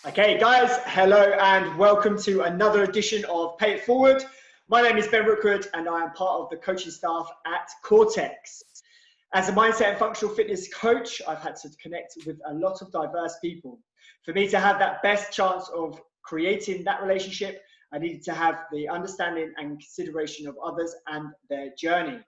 Okay, guys, hello and welcome to another edition of Pay It Forward. My name is Ben Rookwood and I am part of the coaching staff at Cortex. As a mindset and functional fitness coach, I've had to connect with a lot of diverse people. For me to have that best chance of creating that relationship, I needed to have the understanding and consideration of others and their journey.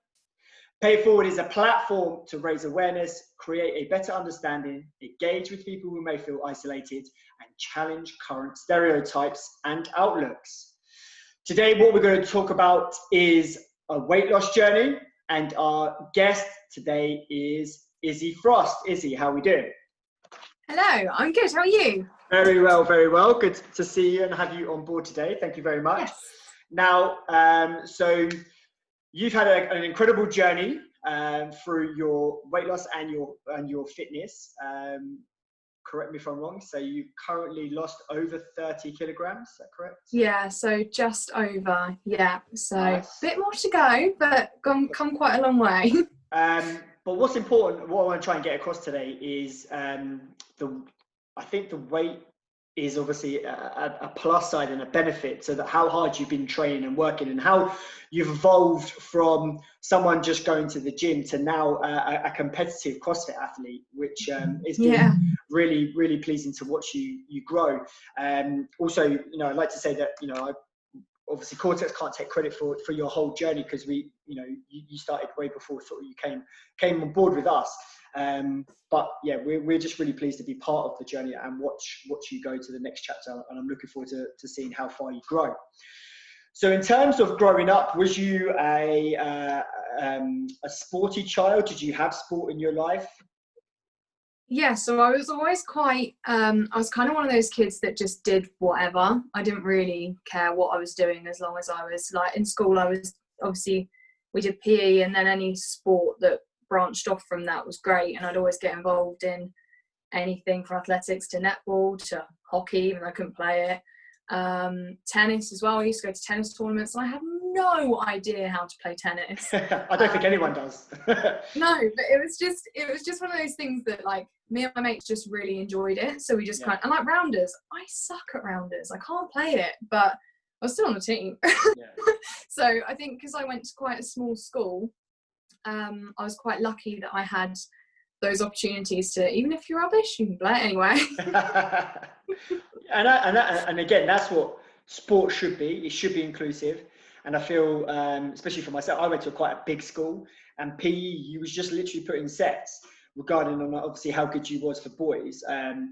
Pay It Forward is a platform to raise awareness, create a better understanding, engage with people who may feel isolated, and challenge current stereotypes and outlooks. Today, what we're going to talk about is a weight loss journey, and our guest today is Issy Frost. Issy, how are we doing? Hello, I'm good. How are you? Very well, very well. Good to see you and have you on board today. Thank you very much. Yes. Now, so you've had an incredible journey through your weight loss and your fitness. Correct me if I'm wrong. So you've currently lost over 30 kilograms. Is that correct? Yeah, so just over. Yeah, so Nice. a bit more to go, but come quite a long way. But what's important, what I want to try and get across today is I think the weight is obviously a plus side and a benefit, so that how hard you've been training and working and how you've evolved from someone just going to the gym to now a competitive CrossFit athlete, which is really, really pleasing to watch you grow. Also, I'd like to say that, obviously Cortex can't take credit for your whole journey, because you started way before sort of you came on board with us. But yeah, we're just really pleased to be part of the journey and watch you go to the next chapter, and I'm looking forward to seeing how far you grow. So in terms of growing up, was you a sporty child? Did you have sport in your life? Yeah, so I was always quite, I was kind of one of those kids that just did whatever. I didn't really care what I was doing, as long as I was, like, in school, we did PE, and then any sport that branched off from that was great, and I'd always get involved in anything from athletics to netball to hockey, even though I couldn't play it. Tennis as well. I used to go to tennis tournaments, and I had no idea how to play tennis. I don't think anyone does. No, but it was just one of those things that, like, me and my mates just really enjoyed it. So we just and like rounders, I suck at rounders. I can't play it, but I was still on the team. So I think because I went to quite a small school, I was quite lucky that I had those opportunities to, even if you're rubbish, you can play it anyway. and again, that's what sport should be. It should be inclusive. And I feel, especially for myself, I went to quite a big school, and PE, you was just literally putting sets regarding on obviously how good you was for boys,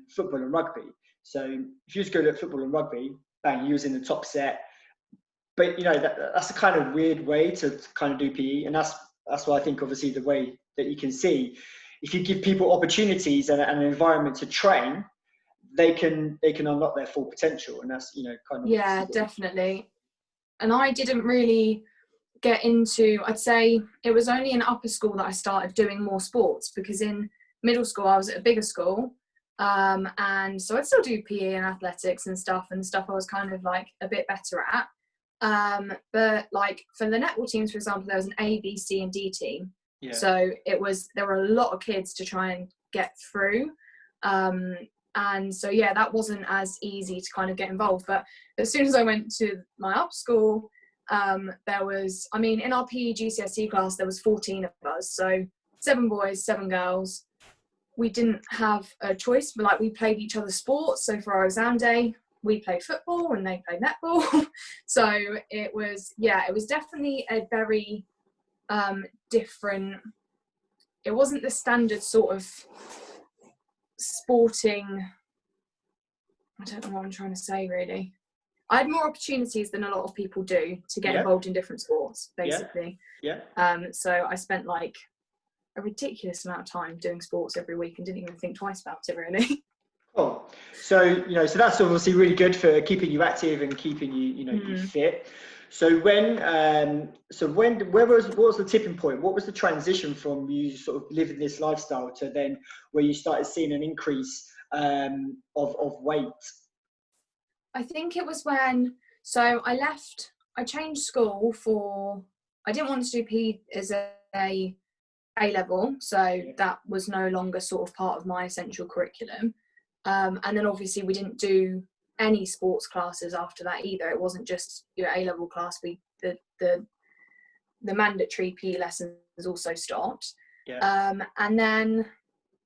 football and rugby. So if you was good at football and rugby, bang, you was in the top set. But that's a kind of weird way to kind of do PE, and that's why I think, obviously, the way that you can see, if you give people opportunities and an environment to train, they can unlock their full potential, and that's kind of definitely. And I didn't really get into, I'd say it was only in upper school that I started doing more sports, because in middle school I was at a bigger school, and so I'd still do PE and athletics and stuff I was kind of like a bit better at. But like for the netball teams, for example, there was an A, B, C and D team. So there were a lot of kids to try and get through. And so, that wasn't as easy to kind of get involved. But as soon as I went to my upper school, there was, in our PE GCSE class, there was 14 of us. So 7 boys, 7 girls. We didn't have a choice, but like we played each other's sports. So for our exam day, we played football and they played netball. So it was definitely a very different, it wasn't the standard sort of sporting, I don't know what I'm trying to say really. I had more opportunities than a lot of people do to get involved in different sports, basically. So I spent like a ridiculous amount of time doing sports every week and didn't even think twice about it, really. Cool. So so that's obviously really good for keeping you active and keeping you you fit. So what was the tipping point? What was the transition from you sort of living this lifestyle to then where you started seeing an increase of weight? I think it was when, so I changed school I didn't want to do PE as a A-level, so that was no longer sort of part of my essential curriculum. And then obviously we didn't do any sports classes after that either. It wasn't just your A-level class. The mandatory PE lessons also stopped. Yeah. And then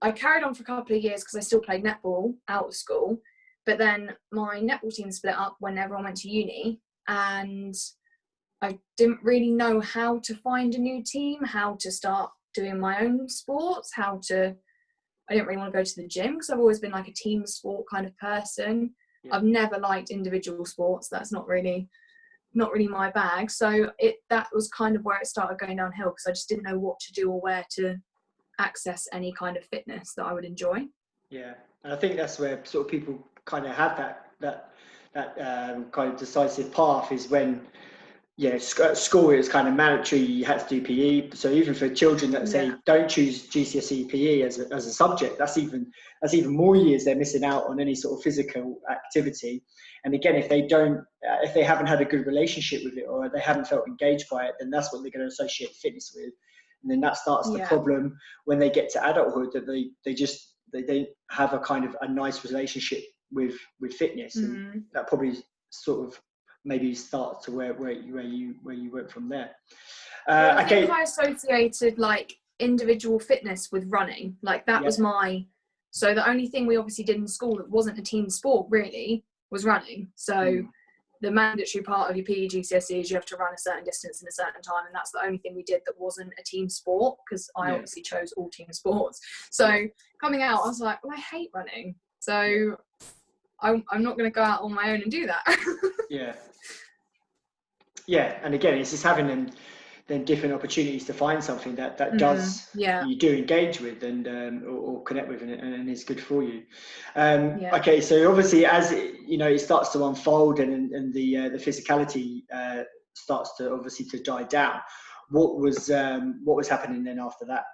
I carried on for a couple of years because I still played netball out of school. But then my netball team split up when everyone went to uni, and I didn't really know how to find a new team, how to start doing my own sports, I didn't really want to go to the gym because I've always been like a team sport kind of person. Yeah. I've never liked individual sports. That's not really my bag. So that was kind of where it started going downhill, because I just didn't know what to do or where to access any kind of fitness that I would enjoy. Yeah, and I think that's where sort of people kind of have that kind of decisive path, is when, at school it was kind of mandatory, you had to do PE. So even for children that say don't choose GCSE PE as a subject, that's even more years they're missing out on any sort of physical activity. And again, if they haven't had a good relationship with it, or they haven't felt engaged by it, then that's what they're going to associate fitness with. And then that starts the problem when they get to adulthood, that they don't have a kind of a nice relationship with fitness. And that probably sort of maybe starts to where you went from there. I think I associated like individual fitness with running. Like that was so the only thing we obviously did in school that wasn't a team sport really was running. So the mandatory part of your PE GCSE is you have to run a certain distance in a certain time, and that's the only thing we did that wasn't a team sport, because I obviously chose all team sports. So coming out, I was like, well, I hate running, so I'm not going to go out on my own and do that. And again, it's just having then different opportunities to find something that does you do engage with and or connect with, and is good for you. Okay, so obviously as it starts to unfold and the physicality starts to obviously to die down, what was happening then after that?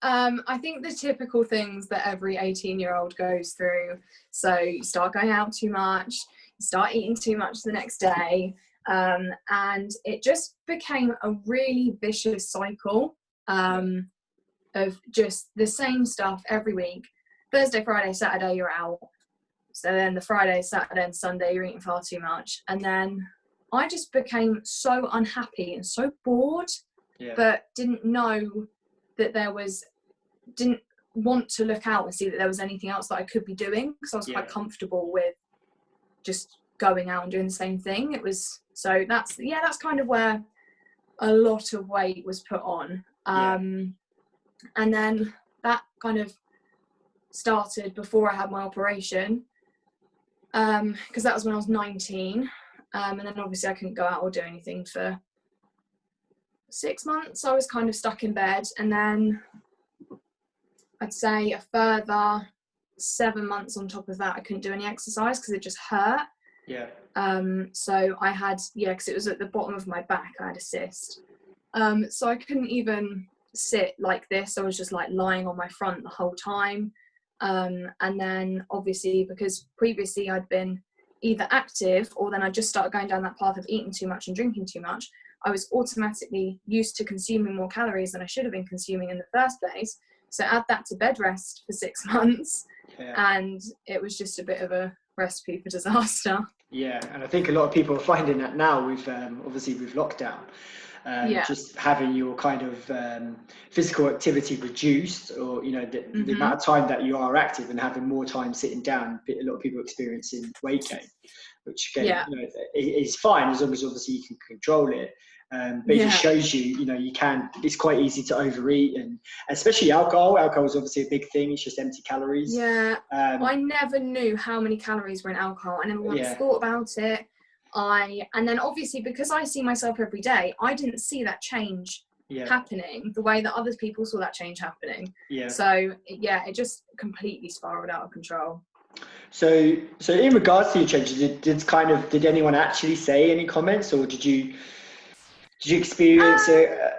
I think the typical things that every 18-year-old goes through. So you start going out too much, you start eating too much the next day. And it just became a really vicious cycle of just the same stuff every week. Thursday, Friday, Saturday, you're out. So then the Friday, Saturday and Sunday, you're eating far too much. And then I just became so unhappy and so bored, but didn't know that didn't want to look out and see that there was anything else that I could be doing, because I was quite comfortable with just going out and doing the same thing. It was, so that's kind of where a lot of weight was put on. And then that kind of started before I had my operation, because that was when I was 19. And then obviously I couldn't go out or do anything for 6 months. I was kind of stuck in bed, and then I'd say a further 7 months on top of that I couldn't do any exercise because it just hurt. So I had, because it was at the bottom of my back, I had a cyst. So I couldn't even sit like this. I was just like lying on my front the whole time. And then obviously, because previously I'd been either active or then I just started going down that path of eating too much and drinking too much, I was automatically used to consuming more calories than I should have been consuming in the first place. So add that to bed rest for 6 months, and it was just a bit of a recipe for disaster. And I think a lot of people are finding that now with obviously with lockdown, just having your kind of physical activity reduced, or the amount of time that you are active, and having more time sitting down. A lot of people experiencing weight gain, which again is fine as long as obviously you can control it. But it just shows you, it's quite easy to overeat, and especially alcohol. Alcohol is obviously a big thing. It's just empty calories. I never knew how many calories were in alcohol. I never once thought about it. And then obviously, because I see myself every day, I didn't see that change happening the way that other people saw that change happening. So it just completely spiraled out of control. So in regards to your changes, did anyone actually say any comments, or did you experience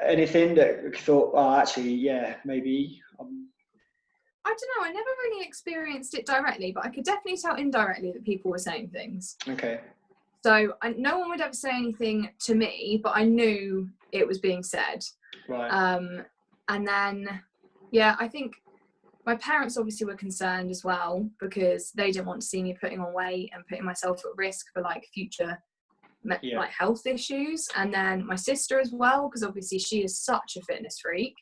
anything that you thought, oh, actually, maybe? I don't know. I never really experienced it directly, but I could definitely tell indirectly that people were saying things. Okay. So no one would ever say anything to me, but I knew it was being said. Right. And then, I think my parents obviously were concerned as well, because they didn't want to see me putting on weight and putting myself at risk for like future like health issues. And then my sister as well, because obviously she is such a fitness freak.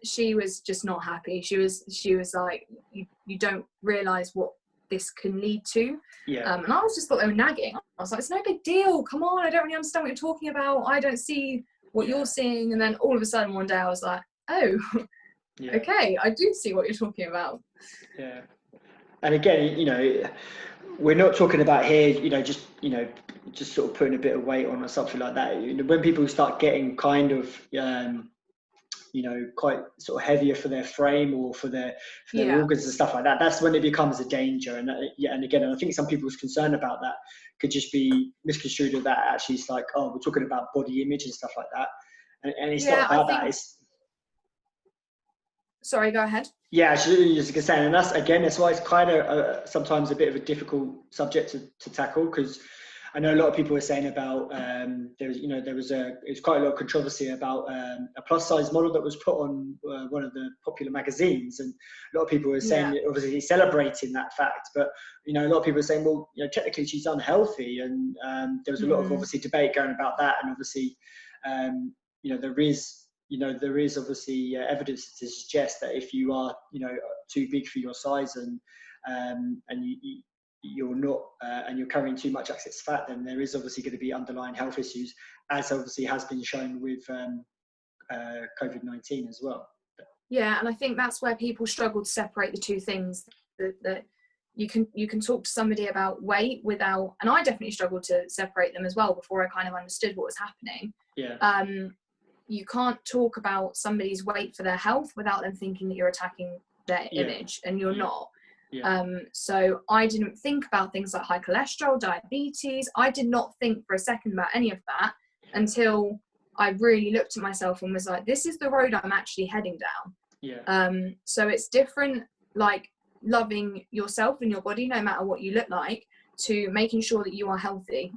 She was just not happy. She was like, you don't realize what this can lead to. And I was just thought they were nagging. I was like, it's no big deal, come on, I don't really understand what you're talking about, I don't see what you're seeing. And then all of a sudden one day I was like, oh, okay, I do see what you're talking about. And again, you know, we're not talking about here, you know, just sort of putting a bit of weight on or something like that. You know, when people start getting kind of you know, quite sort of heavier for their frame or for their organs and stuff like that, that's when it becomes a danger. And and again, I think some people's concern about that could just be misconstrued, of that actually it's like, oh, we're talking about body image and stuff like that, and it's not about that. It's sorry, go ahead. Yeah, actually, as you can say, and that's why it's kind of sometimes a bit of a difficult subject to tackle, because I know a lot of people are saying about there's quite a lot of controversy about a plus size model that was put on one of the popular magazines, and a lot of people were saying obviously celebrating that fact, but you know, a lot of people are saying, well, you know, technically she's unhealthy, and there was a lot of obviously debate going about that, and obviously you know, there is obviously evidence to suggest that if you are, you know, too big for your size and you're not and you're carrying too much excess fat, then there is obviously going to be underlying health issues, as obviously has been shown with COVID-19 as well. Yeah, and I think that's where people struggle to separate the two things. That you can talk to somebody about weight without, and I definitely struggled to separate them as well before I kind of understood what was happening. You can't talk about somebody's weight for their health without them thinking that you're attacking their image, and you're not. So I didn't think about things like high cholesterol, diabetes. I did not think for a second about any of that until I really looked at myself and was like, this is the road I'm actually heading down. So it's different, like loving yourself and your body no matter what you look like, to making sure that you are healthy.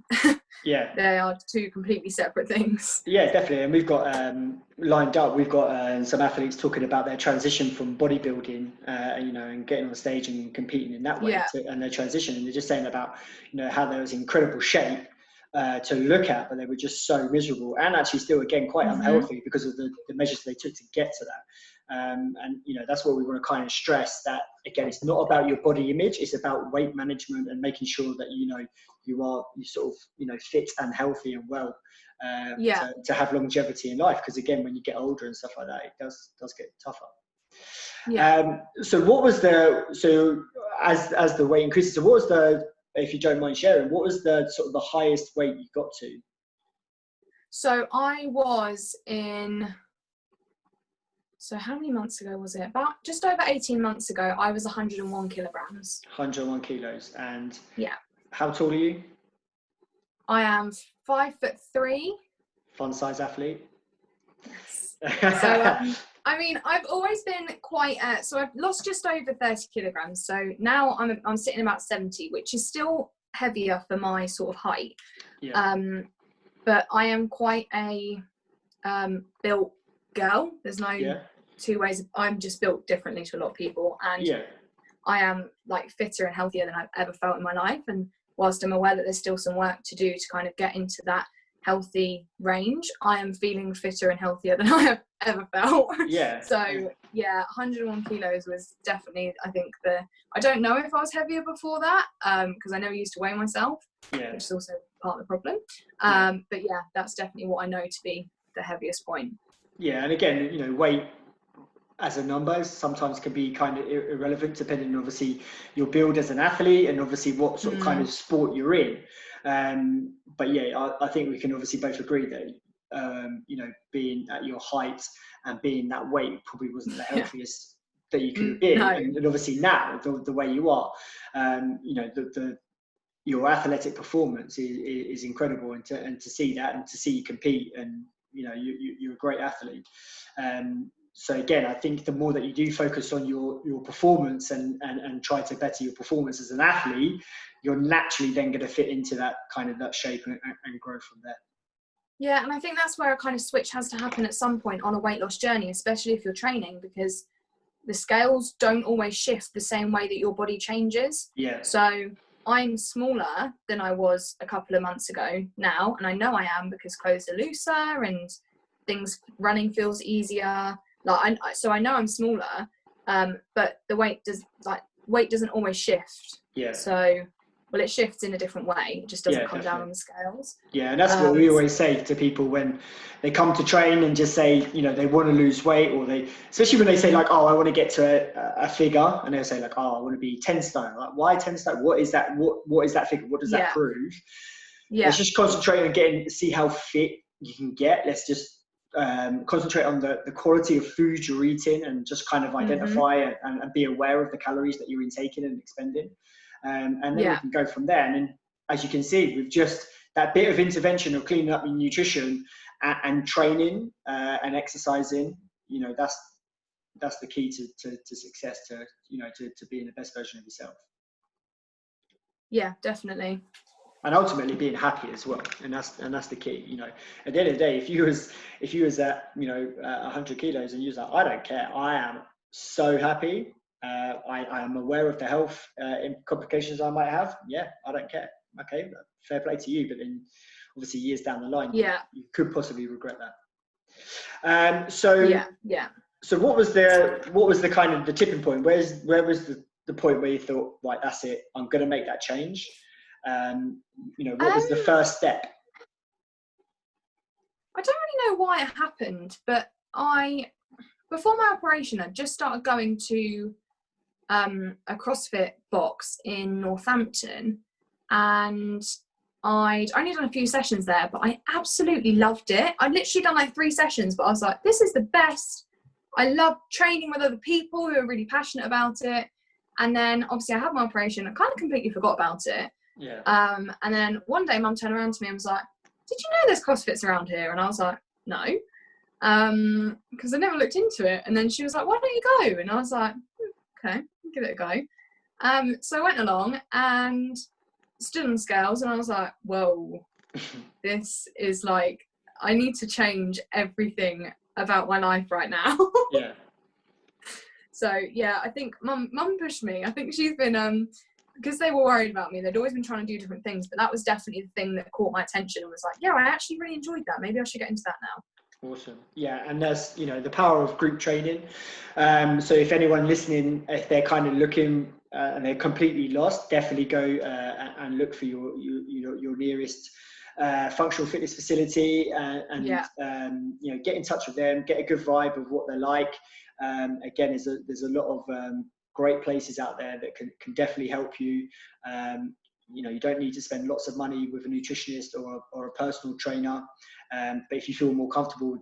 They are two completely separate things. Definitely. And we've got lined up, we've got some athletes talking about their transition from bodybuilding you know, and getting on stage and competing in that way, and their transition, and they're just saying about, you know, how they was in incredible shape to look at, but they were just so miserable, and actually still again quite unhealthy because of the measures they took to get to that. And you know, that's what we want to kind of stress, that again, it's not about your body image, it's about weight management and making sure that, you know, you sort of, you know, fit and healthy and well to have longevity in life, because again, when you get older and stuff like that, it does get tougher. So what was as the weight increases, so what was the, if you don't mind sharing, what was the sort of the highest weight you got to? So I was in, so how many months ago was it? About just over 18 months ago, I was 101 kilograms. 101 kilos. And how tall are you? I am 5'3". Fun size athlete. Yes. So, I mean, I've always been quite, so I've lost just over 30 kilograms. So now I'm sitting about 70, which is still heavier for my sort of height. But I am quite a built girl. There's no two ways. I'm just built differently to a lot of people, and I am like fitter and healthier than I've ever felt in my life. And whilst I'm aware that there's still some work to do to kind of get into that healthy range, I am feeling fitter and healthier than I have ever felt. So 101 kilos was definitely, I think, I don't know if I was heavier before that, because I never used to weigh myself, which is also part of the problem. But yeah, that's definitely what I know to be the heaviest point. And again, you know, weight as a number sometimes can be kind of irrelevant, depending on obviously your build as an athlete and obviously what sort of kind of sport you're in. But I think we can obviously both agree that you know, being at your height and being that weight probably wasn't the healthiest that you could have been. And obviously now the way you are, you know, your athletic performance is incredible, and to see that and to see you compete, and you know, you're a great athlete. So again, I think the more that you do focus on your performance and try to better your performance as an athlete, you're naturally then going to fit into that kind of that shape and grow from there. Yeah, and I think that's where a kind of switch has to happen at some point on a weight loss journey, especially if you're training, because the scales don't always shift the same way that your body changes. Yeah. So I'm smaller than I was a couple of months ago now, and I know I am because clothes are looser and things running feels easier. So I know I'm smaller, but the weight doesn't always shift. Yeah. So, well, it shifts in a different way. It just doesn't come down Definitely. on the scales. Yeah, and that's what we always say to people when they come to train and just say, they want to lose weight, or especially when they say like, oh, I want to get to a figure, and they'll say like, oh, I want to be 10 stone. Like, why 10 stone? What is that? What is that figure? What does that prove? Yeah. Let's just concentrate on see how fit you can get. Let's just concentrate on the quality of food you're eating, and just kind of identify and be aware of the calories that you're intaking and expending. And then we can go from there. And then, as you can see, with just that bit of intervention of cleaning up your nutrition and training and exercising, that's the key to success, to being the best version of yourself. Yeah, definitely. And ultimately being happy as well, and that's the key. At the end of the day, if you was at 100 kilos and you was like, I don't care, I am so happy. I am aware of the health complications I might have. Yeah, I don't care. Okay, fair play to you. But then, obviously, years down the line, you could possibly regret that. So what was the kind of the tipping point? Where was the point where you thought, right, that's it, I'm going to make that change? What was the first step? I don't really know why it happened, but before my operation, I just started going to a CrossFit box in Northampton, and I'd only done a few sessions there, but I absolutely loved it. I'd literally done like 3 sessions, but I was like, this is the best. I love training with other people who are really passionate about it. And then obviously I had my operation. I kind of completely forgot about it. Yeah. And then one day Mum turned around to me and was like, did you know there's CrossFits around here? And I was like, no, because I never looked into it. And then she was like, why don't you go? And I was like, okay, give it a go. So I went along and stood on scales, and I was like, whoa, this is like, I need to change everything about my life right now. Yeah. So yeah, I think mum pushed me. I think she's been because they were worried about me. They'd always been trying to do different things, but that was definitely the thing that caught my attention and was like, yeah, I actually really enjoyed that. Maybe I should get into that now. Awesome. Yeah, and there's the power of group training. So if anyone listening, if they're kind of looking and they're completely lost, definitely go and look for your nearest functional fitness facility and get in touch with them, get a good vibe of what they're like. Again, there's a lot of great places out there that can definitely help you. You don't need to spend lots of money with a nutritionist or a personal trainer. But if you feel more comfortable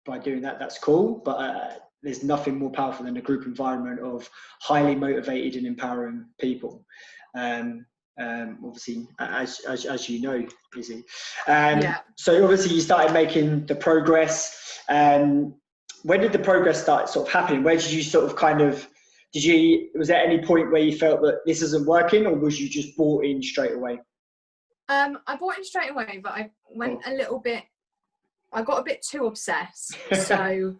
by doing that, that's cool. But there's nothing more powerful than a group environment of highly motivated and empowering people. Obviously, as you know, Izzy. So obviously you started making the progress. When did the progress start sort of happening? Where did you sort of was there any point where you felt that this isn't working, or was you just bought in straight away? I bought in straight away, but I went I got a bit too obsessed. So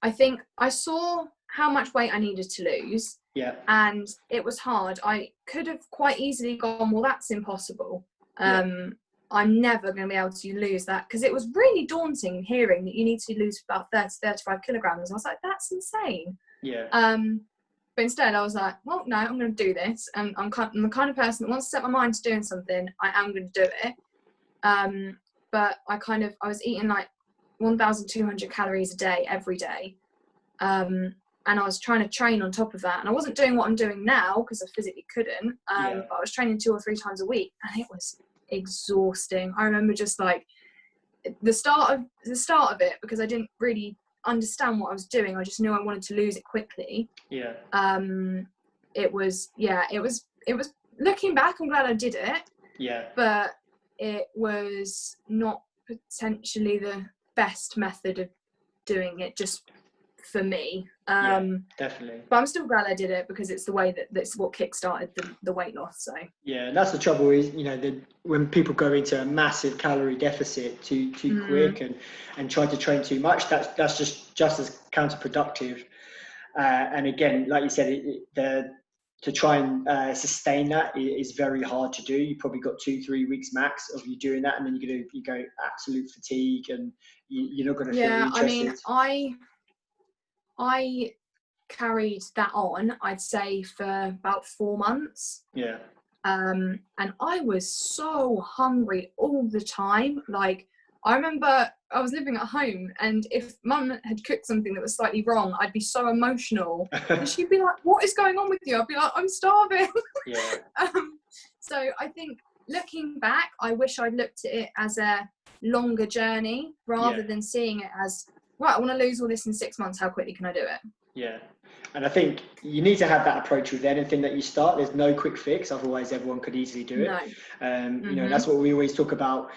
I think I saw how much weight I needed to lose. Yeah. And it was hard. I could have quite easily gone, well, that's impossible. I'm never going to be able to lose that, because it was really daunting hearing that you need to lose about 30-35 kilograms. I was like, that's insane. Yeah. But instead I was like, well, no, I'm going to do this. And I'm the kind of person that wants to set my mind to doing something, I am going to do it. But I was eating like 1,200 calories a day, every day. And I was trying to train on top of that. And I wasn't doing what I'm doing now because I physically couldn't. But I was training 2 or 3 times a week, and it was exhausting. I remember just like the start of it, because I didn't really understand what I was doing. I just knew I wanted to lose it quickly. Yeah. It was looking back, I'm glad I did it. Yeah. But it was not potentially the best method of doing it, just for me. Definitely. But I'm still glad I did it, because it's the way that's what kick-started the weight loss. So yeah, and that's the trouble is, when people go into a massive calorie deficit too quick and try to train too much, that's just as counterproductive And again, like you said, to try and sustain that is very hard to do. You probably got 2-3 weeks max of you doing that, and then you go absolute fatigue, and you're not going to feel interested. I mean, I carried that on, I'd say, for about 4 months. Yeah. And I was so hungry all the time. Like, I remember I was living at home, and if mum had cooked something that was slightly wrong, I'd be so emotional. And she'd be like, "What is going on with you?" I'd be like, "I'm starving." Yeah. So I think, looking back, I wish I'd looked at it as a longer journey rather than seeing it as, right, I want to lose all this in 6 months. How quickly can I do it? Yeah. And I think you need to have that approach with anything that you start. There's no quick fix, otherwise everyone could easily do it. No. You know, that's what we always talk about.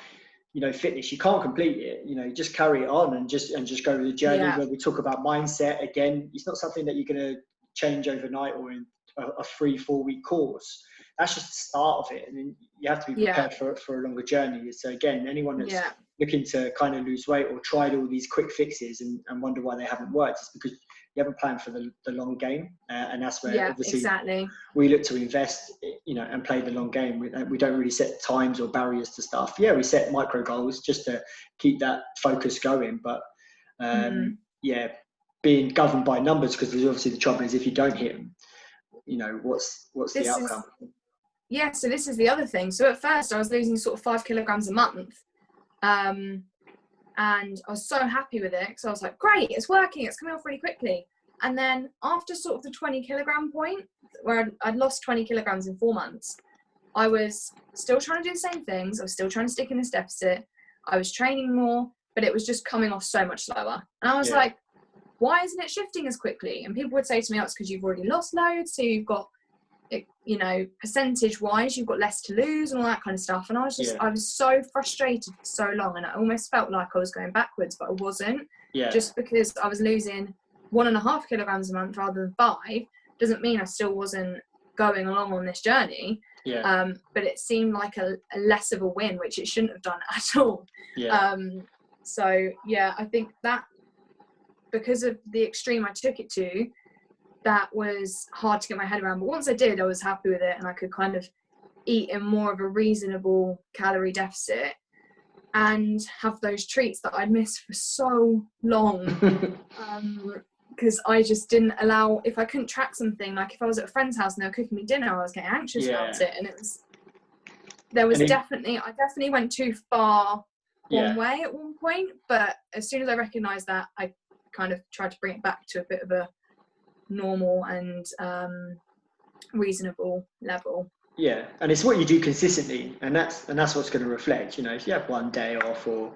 You know, fitness, you can't complete it. You know, just carry it on and just go with the journey. Yeah. Where we talk about mindset, again, it's not something that you're going to change overnight or in a 3-4 week course. That's just the start of it, and then you have to be prepared for a longer journey. So again, anyone that's looking to kind of lose weight or tried all these quick fixes and wonder why they haven't worked, it's because you haven't planned for the long game, and that's where obviously we look to invest, you know, and play the long game. We don't really set times or barriers to stuff. Yeah, we set micro goals just to keep that focus going, but being governed by numbers, because there's obviously the trouble is if you don't hit them, you know, what's the outcome? So this is the other thing. So at first I was losing sort of 5 kilograms a month. And I was so happy with it because I was like, great, it's working, it's coming off really quickly. And then after sort of the 20 kilogram point, where I'd lost 20 kilograms in 4 months, I was still trying to do the same things. I was still trying to stick in this deficit. I was training more, but it was just coming off so much slower. And I was like, why isn't it shifting as quickly? And people would say to me, oh, it's because you've already lost loads, so you've got, you know, percentage wise, you've got less to lose and all that kind of stuff. And I was just, I was so frustrated for so long, and I almost felt like I was going backwards, but I wasn't. Just because I was losing 1.5 kilograms a month rather than 5 doesn't mean I still wasn't going along on this journey. But it seemed like a less of a win, which it shouldn't have done at all. So I think that because of the extreme I took it to, that was hard to get my head around. But once I did, I was happy with it, and I could kind of eat in more of a reasonable calorie deficit and have those treats that I'd missed for so long. Because I just didn't allow, if I couldn't track something, like if I was at a friend's house and they were cooking me dinner, I was getting anxious about it. And I definitely went too far one way at one point. But as soon as I recognised that, I kind of tried to bring it back to a bit of a normal and reasonable level. And it's what you do consistently, and that's what's going to reflect. You know, if you have one day off or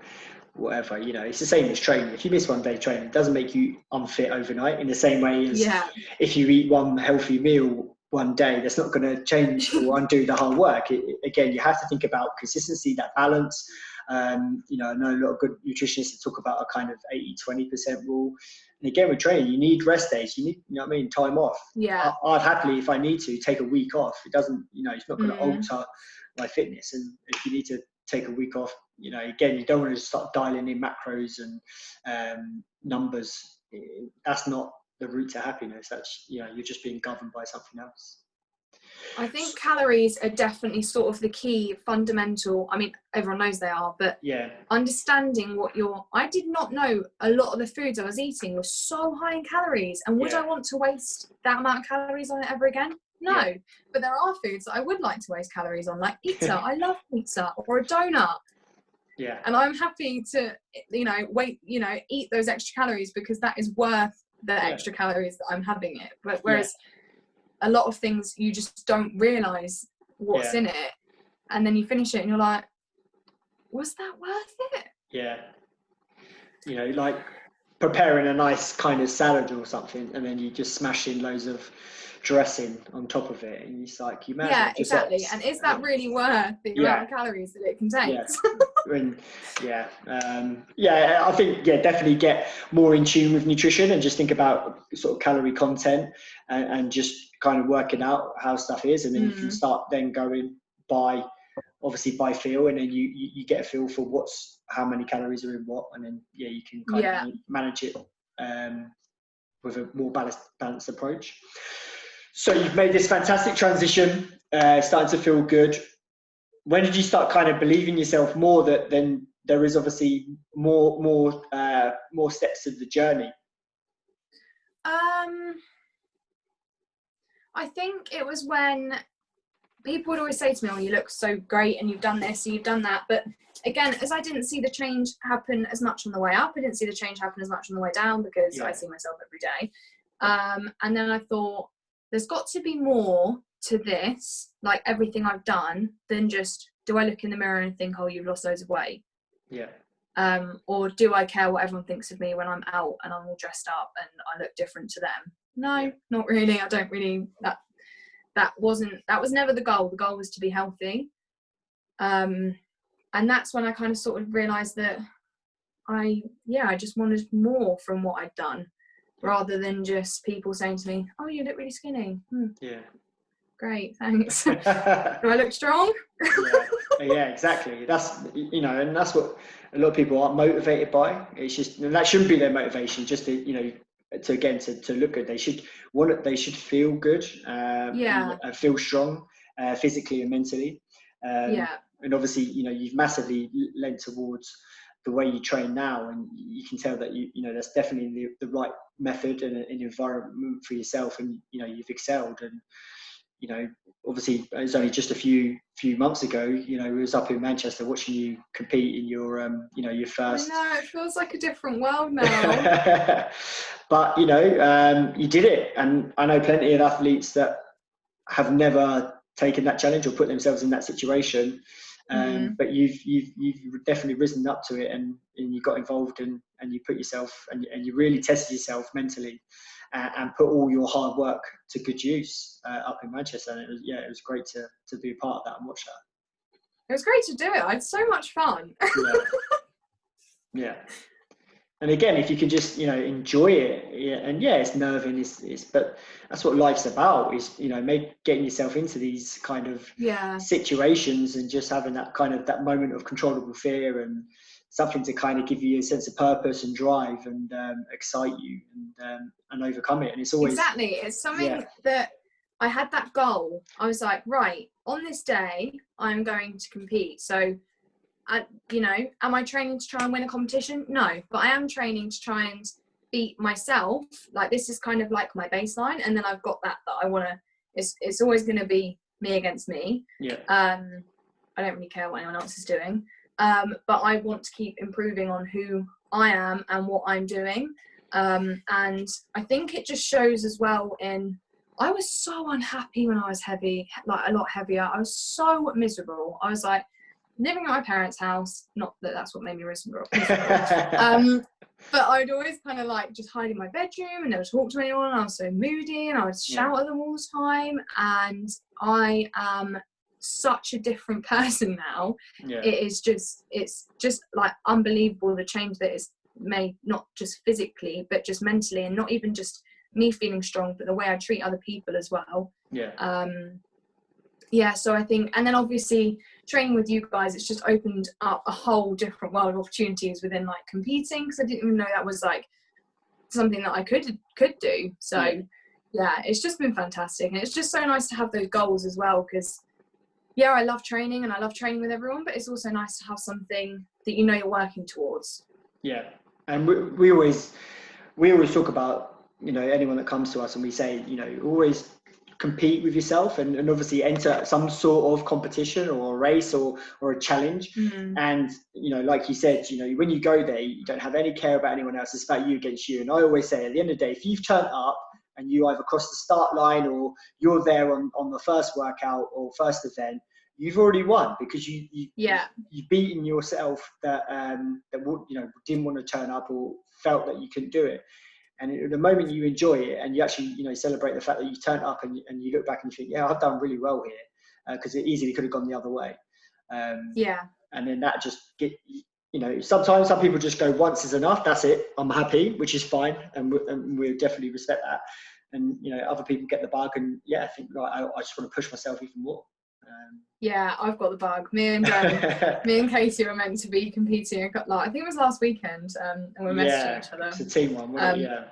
whatever, you know, it's the same as training. If you miss one day training, it doesn't make you unfit overnight, in the same way as if you eat one healthy meal one day, that's not going to change or undo the whole work. Again, you have to think about consistency, that balance. You know, I know a lot of good nutritionists that talk about a kind of 80-20% rule. And again, with training, you need rest days. You need, you know what I mean, time off. I'd happily, if I need to, take a week off. It doesn't, you know, it's not going to alter my fitness. And if you need to take a week off, you know, again, you don't want to start dialing in macros and numbers. That's not the route to happiness. That's, you know, you're just being governed by something else. I think calories are definitely sort of the key fundamental. I mean, everyone knows they are, but understanding I did not know a lot of the foods I was eating were so high in calories. And would I want to waste that amount of calories on it ever again? No. But there are foods that I would like to waste calories on, like pizza. I love pizza, or a donut. And I'm happy to, you know, eat those extra calories because that is worth the extra calories that I'm having it. But whereas a lot of things, you just don't realise what's in it. And then you finish it and you're like, was that worth it? You know, like preparing a nice kind of salad or something, and then you just smash in loads of dressing on top of it, and it's like, you imagine exactly. And is that really worth the amount of calories that it contains? I think definitely get more in tune with nutrition and just think about sort of calorie content and just kind of working out how stuff is, and then you can start then going by feel, and then you get a feel for how many calories are in what, and then you can kind of manage it with a more balanced approach. So you've made this fantastic transition, starting to feel good. When did you start kind of believing yourself more that then there is obviously more steps to the journey? I think it was when people would always say to me, "Oh, you look so great, and you've done this, and you've done that." But again, as I didn't see the change happen as much on the way up, I didn't see the change happen as much on the way down because I see myself every day. And then I thought, there's got to be more to this, like everything I've done, than just, do I look in the mirror and think, "Oh, you've lost loads of weight"? Yeah. Or do I care what everyone thinks of me when I'm out and I'm all dressed up and I look different to them? No, not really. I don't really. That was never the goal. The goal was to be healthy. And that's when I kind of sort of realised that I just wanted more from what I'd done, rather than just people saying to me, "Oh, you look really skinny." Yeah. Great, thanks. Do I look strong? Yeah, exactly. That's, and that's what a lot of people aren't motivated by. It's just, and that shouldn't be their motivation, just to, to look good. They should feel good, and feel strong, physically and mentally. And obviously, you've massively lent towards the way you train now, and you can tell that that's definitely the right method and an environment for yourself, and you've excelled. And obviously it's only just a few months ago, we was up in Manchester watching you compete in your your first. I know, it feels like a different world now. But you did it, and I know plenty of athletes that have never taken that challenge or put themselves in that situation. But you've definitely risen up to it, and you got involved, and you put yourself and you really tested yourself mentally, and put all your hard work to good use up in Manchester. And it was great to be a part of that and watch that. It was great to do it. I had so much fun. Yeah. And again, if you can just enjoy it, it's nerving, but that's what life's about, is getting yourself into these kind of situations, and just having that kind of that moment of controllable fear, and something to kind of give you a sense of purpose and drive, and excite you, and overcome it. And it's always it's something that I had that goal. I was like, right, on this day I'm going to compete. So am I training to try and win a competition? No, but I am training to try and beat myself. Like, this is kind of like my baseline, and then I've got that I want to. It's always going to be me against me. I don't really care what anyone else is doing, but I want to keep improving on who I am and what I'm doing. And I think it just shows as well I was so unhappy when I was heavy, like a lot heavier. I was so miserable. I was like, living at my parents' house, not that that's what made me miserable. But I'd always kind of like just hide in my bedroom and never talk to anyone. I was so moody, and I would shout at them all the time. And I am such a different person now. It's just like unbelievable, the change that is made, not just physically but just mentally, and not even just me feeling strong, but the way I treat other people as well. So I think, and then obviously training with you guys, it's just opened up a whole different world of opportunities within like competing, because I didn't even know that was like something that I could do. So it's just been fantastic, and it's just so nice to have those goals as well, because I love training, and I love training with everyone, but it's also nice to have something that you're working towards. And we always talk about anyone that comes to us, and we say always compete with yourself, and obviously enter some sort of competition or a race or a challenge. And like you said, when you go there, you don't have any care about anyone else. It's about you against you. And I always say, at the end of the day, if you've turned up and you either crossed the start line, or you're there on the first workout or first event, you've already won, because you've beaten yourself that didn't want to turn up or felt that you couldn't do it. And the moment you enjoy it, and you actually, celebrate the fact that you turned up, and you look back and you think, I've done really well here, because it easily could have gone the other way. And then that just sometimes some people just go, once is enough, that's it, I'm happy, which is fine, and we'll definitely respect that. And other people get the bug, and I think I just want to push myself even more. I've got the bug. Me and Katie were meant to be competing. I think it was last weekend, and we messaged each other. It's a team one, wasn't it?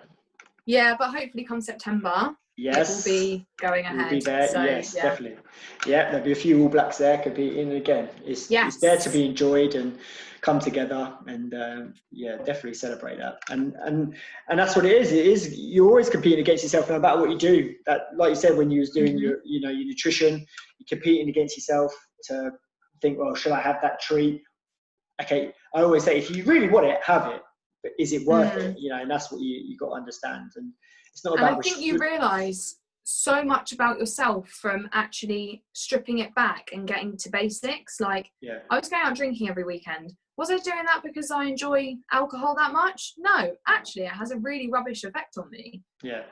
Yeah, but hopefully come September, Yes, it will be going ahead. we'll be there. So, Yes, yeah. definitely. Yeah, there'll be a few All Blacks there competing again. It's there to be enjoyed and come together, and yeah, definitely celebrate that. And that's what it is. It is, you're always competing against yourself, no matter what you do. That, like you said, when you was doing your nutrition, you're competing against yourself to think, well, should I have that treat? Okay, I always say, if you really want it, have it. But is it worth it? And that's what you got to understand. And it's not about. And I think you realise so much about yourself from actually stripping it back and getting to basics. Like, I was going out drinking every weekend. Was I doing that because I enjoy alcohol that much? No, actually, it has a really rubbish effect on me. Yeah.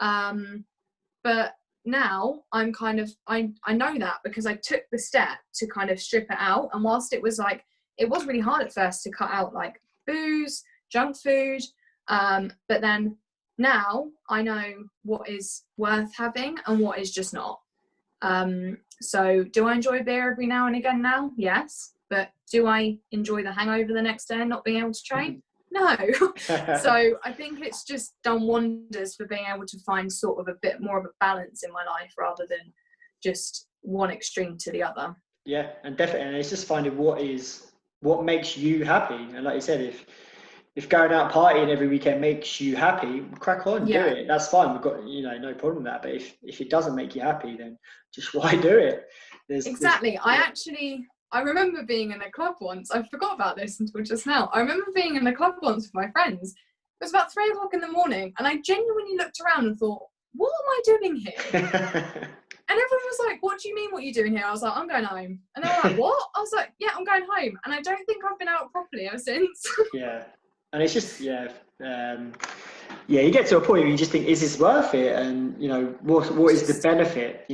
But now I'm kind of, I know that because I took the step to kind of strip it out. And whilst it was really hard at first to cut out like booze, junk food, but then now I know what is worth having and what is just not. So do I enjoy beer every now and again now? Yes. But do I enjoy the hangover the next day and not being able to train? No. So I think it's just done wonders for being able to find sort of a bit more of a balance in my life rather than just one extreme to the other. Yeah, and definitely, and it's just finding what makes you happy. And like you said, if going out partying every weekend makes you happy, crack on, do it. That's fine. We've got, no problem with that. But if it doesn't make you happy, then just why do it? Exactly. I remember being in a club once. I forgot about this until just now. I remember being in a club once with my friends. It was about 3 o'clock in the morning, and I genuinely looked around and thought, what am I doing here? And everyone was like, what do you mean, what are you doing here? I was like, I'm going home. And they were like, what? I was like, yeah, I'm going home. And I don't think I've been out properly ever since. Yeah. And it's just, you get to a point where you just think, is this worth it? And, what is the benefit,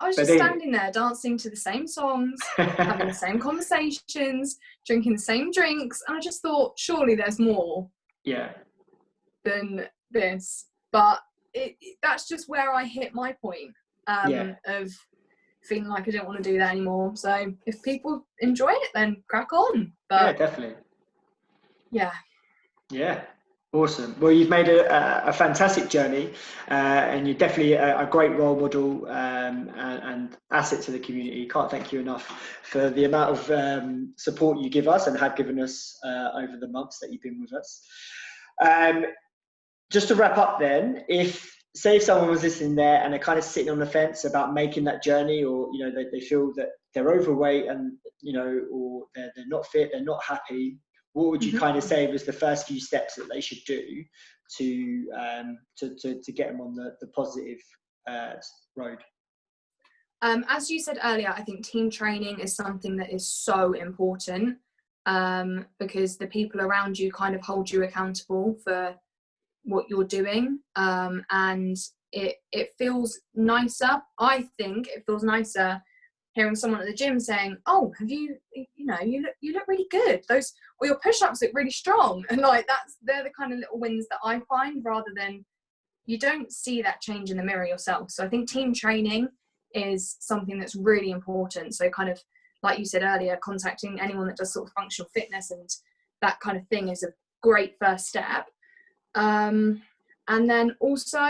I was just standing there dancing to the same songs, having the same conversations, drinking the same drinks. And I just thought, surely there's more than this. But that's just where I hit my point of feeling like I don't want to do that anymore. So if people enjoy it, then crack on. But yeah, definitely. Yeah. Awesome. Well, you've made a fantastic journey, and you're definitely a great role model and asset to the community. Can't thank you enough for the amount of support you give us and have given us over the months that you've been with us. Just to wrap up then, if someone was listening there and they're kind of sitting on the fence about making that journey, or they feel that they're overweight and or they're not fit, they're not happy, what would you kind of say was the first few steps that they should do to get them on the positive road? As you said earlier, I think team training is something that is so important, because the people around you kind of hold you accountable for what you're doing, and it feels nicer. I think it feels nicer hearing someone at the gym saying, oh, have you look really good, or your push-ups look really strong, and they're the kind of little wins that I find, rather than you don't see that change in the mirror yourself. So I think team training is something that's really important. So kind of like you said earlier, contacting anyone that does sort of functional fitness and that kind of thing is a great first step. And then also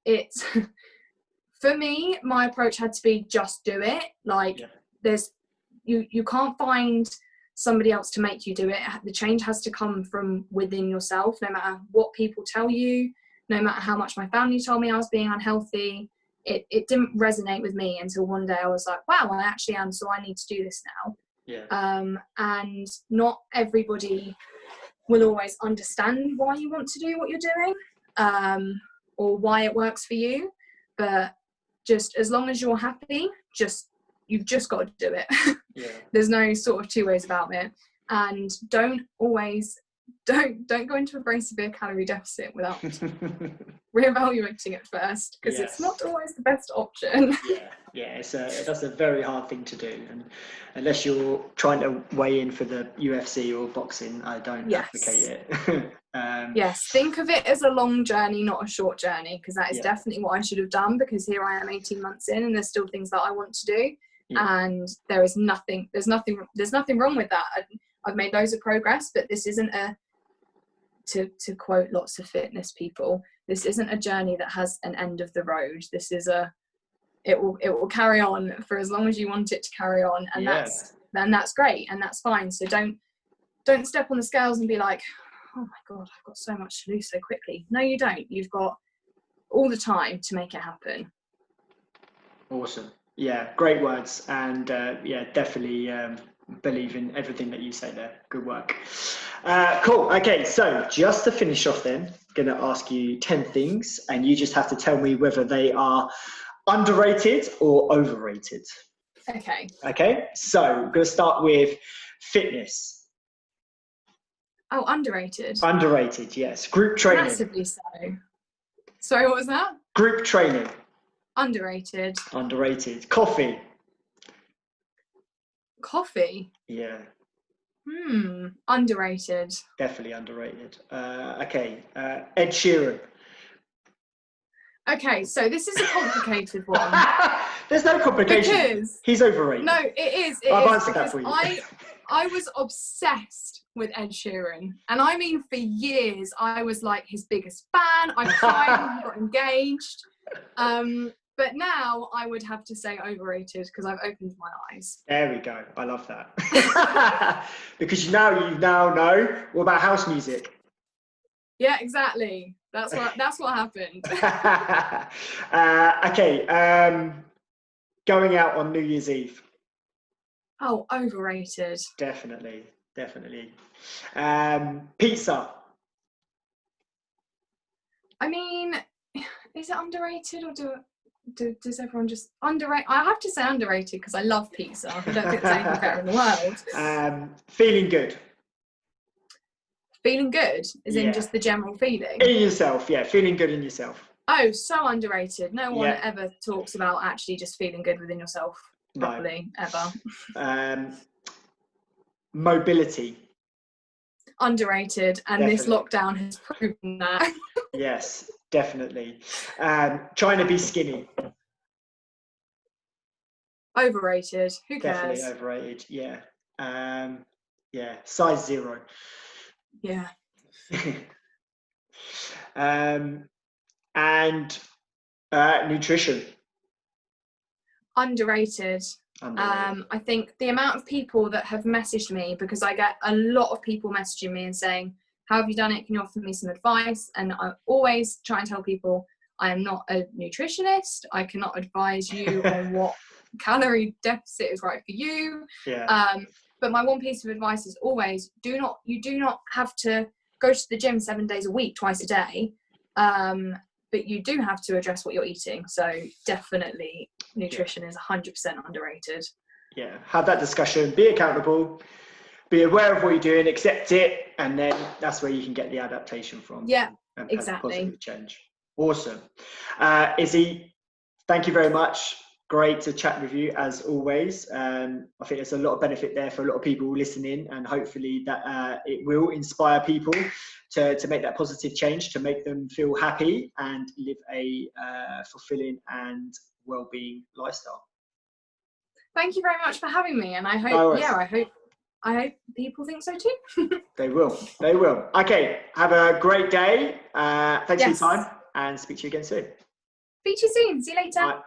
it's for me, my approach had to be just do it. You can't find somebody else to make you do it. The change has to come from within yourself, no matter what people tell you, no matter how much my family told me I was being unhealthy. It didn't resonate with me until one day I was like, wow, I actually am, so I need to do this now. And not everybody will always understand why you want to do what you're doing, or why it works for you. But just as long as you're happy, you've just got to do it. There's no sort of two ways about it. And don't go into a very severe calorie deficit without reevaluating it first, because it's not always the best option. That's a very hard thing to do, and unless you're trying to weigh in for the UFC or boxing, I don't advocate it. Yes, think of it as a long journey, not a short journey, because that is definitely what I should have done, because here I am 18 months in and there's still things that I want to do, and there's nothing wrong with that. I've made loads of progress, but this isn't a to quote lots of fitness people, this isn't a journey that has an end of the road. This is it will carry on for as long as you want it to carry on, and that's great, and that's fine. So don't step on the scales and be like, oh my God, I've got so much to lose so quickly. No, you don't. You've got all the time to make it happen. Awesome. Yeah, great words. And definitely believe in everything that you say there. Good work. Cool. Okay, so just to finish off then, I'm going to ask you 10 things, and you just have to tell me whether they are underrated or overrated. Okay, so we're going to start with fitness. Oh, underrated. Underrated, yes. Group training. Massively so. Sorry, what was that? Group training. Underrated. Underrated. Coffee. Coffee? Yeah. Underrated. Definitely underrated. Okay, Ed Sheeran. Okay, so this is a complicated one. There's no complication. Because he's overrated. No, it is. I've answered that for you. I was obsessed with Ed Sheeran, and I mean for years I was like his biggest fan. I cried when he got engaged. But now I would have to say overrated because I've opened my eyes. There we go. I love that. Because you now know. What about house music? Yeah, exactly. That's what happened. Okay. Going out on New Year's Eve. Oh, overrated. Definitely. Pizza. I mean, is it underrated, or does everyone just underrate? I have to say underrated because I love pizza. I don't think there's anything better in the world. Feeling good. Feeling good is in just the general feeling. In yourself, yeah. Feeling good in yourself. Oh, so underrated. No one ever talks about actually just feeling good within yourself properly, ever. Mobility. Underrated, and this lockdown has proven that. Yes, definitely. Trying to be skinny. Overrated. Who cares? Definitely overrated. Yeah. Size 0. Yeah. And nutrition. Underrated. I think the amount of people that have messaged me, because I get a lot of people messaging me and saying, how have you done it? Can you offer me some advice? And I always try and tell people I am not a nutritionist. I cannot advise you on what calorie deficit is right for you. Yeah. But my one piece of advice is always you do not have to go to the gym 7 days a week, twice a day. But you do have to address what you're eating. So definitely nutrition is 100% underrated. Yeah, have that discussion, be accountable, be aware of what you're doing, accept it, and then that's where you can get the adaptation from. Yeah, and exactly. Positive change. Awesome. Issy, thank you very much. Great to chat with you as always. I think there's a lot of benefit there for a lot of people listening, and hopefully that it will inspire people to make that positive change, to make them feel happy and live a fulfilling and well-being lifestyle. Thank you very much for having me, and I hope I hope people think so too. They will. Okay, have a great day. Thanks for your time, and speak to you again soon. Speak to you soon. See you later. Bye.